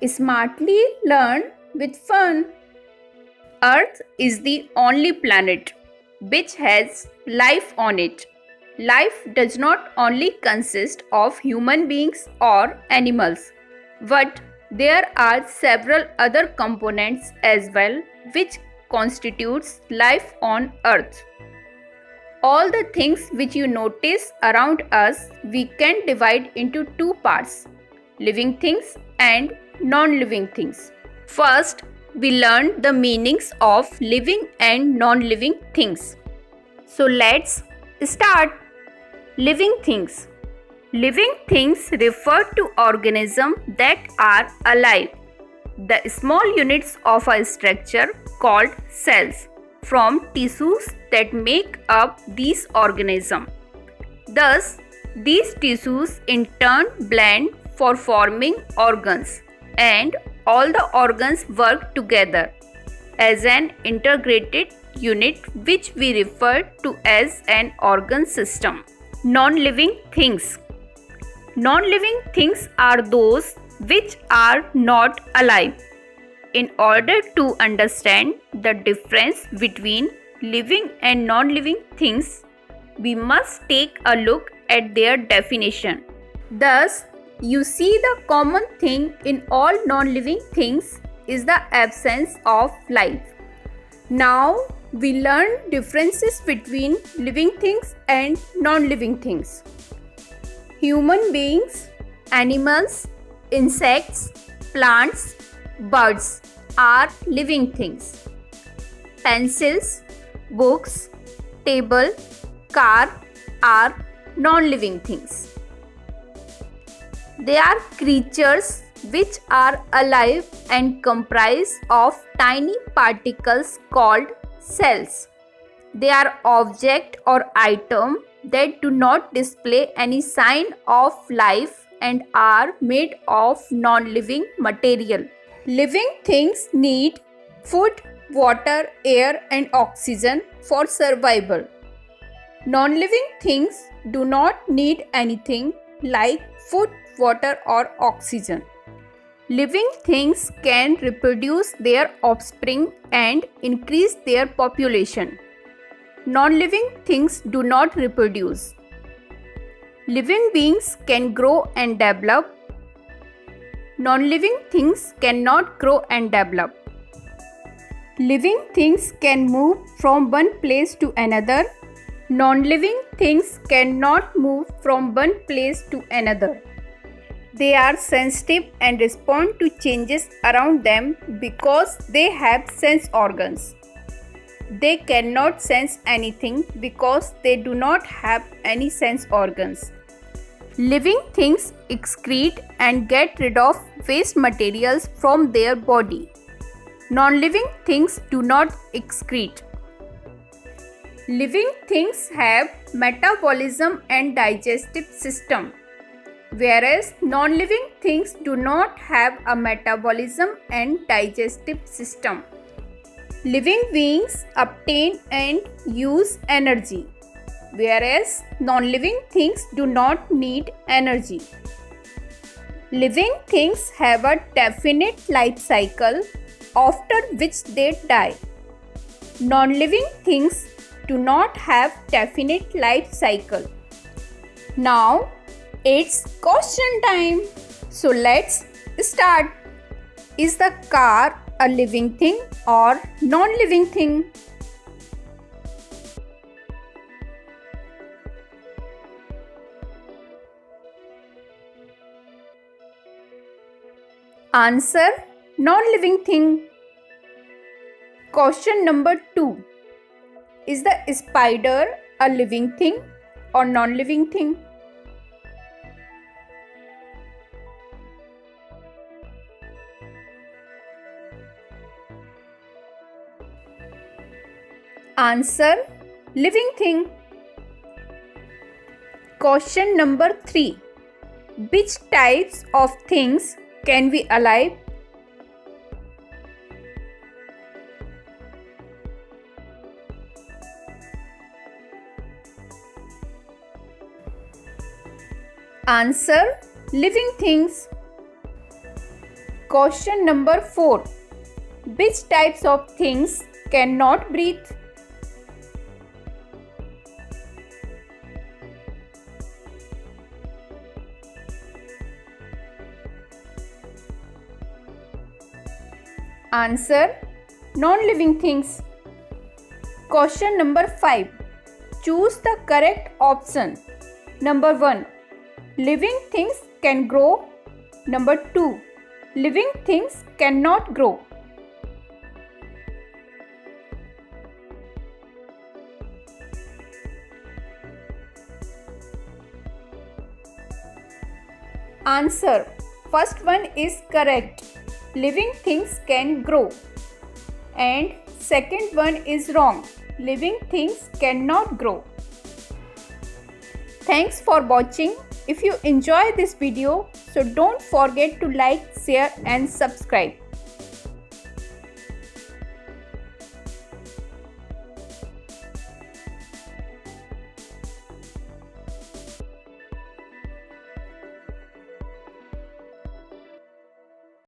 Smartly learn with fun. Earth is the only planet which has life on it. Life does not only consist of human beings or animals, but there are several other components as well which constitutes life on earth. All the things which you notice around us we can divide into two parts: living things and non-living things. First, we learned the meanings of living and non-living things. So let's start. Living things. Living things refer to organisms that are alive, the small units of a structure called cells, from tissues that make up these organisms. Thus, these tissues in turn blend for forming organs, and all the organs work together as an integrated unit which we refer to as an organ system. Non-living things. Non-living things are those which are not alive. In order to understand the difference between living and non-living things, we must take a look at their definition. Thus, you see the common thing in all non-living things is the absence of life. Now, we learn differences between living things and non-living things. Human beings, animals, insects, plants, birds are living things. Pencils, books, table, car are non-living things. They are creatures which are alive and comprise of tiny particles called cells. They are object or item that do not display any sign of life and are made of non-living material. Living things need food, water, air and oxygen for survival. Non-living things do not need anything like food, water or oxygen. Living things can reproduce their offspring and increase their population. Non-living things do not reproduce. Living beings can grow and develop. Non-living things cannot grow and develop. Living things can move from one place to another. Non-living things cannot move from one place to another. They are sensitive and respond to changes around them because they have sense organs. They cannot sense anything because they do not have any sense organs. Living things excrete and get rid of waste materials from their body. Non-living things do not excrete. Living things have metabolism and digestive system, whereas non-living things do not have a metabolism and digestive system. Living beings obtain and use energy, whereas non-living things do not need energy. Living things have a definite life cycle after which they die. Non-living things do not have definite life cycle. Now, it's question time. So let's start. Is the car a living thing or non-living thing? Answer: non-living thing. Question number 2. Is the spider a living thing or non-living thing? Answer: living thing. Question number 3. Which types of things can be alive? Answer: living things. Question number 4. Which types of things cannot breathe? Answer: non-living things. Question number 5. Choose the correct option. Number 1. Living things can grow. Number 2. Living things cannot grow. Answer: first one is correct. Living things can grow. And second one is wrong. Living things cannot grow. Thanks for watching. If you enjoy this video, so don't forget to like, share and subscribe.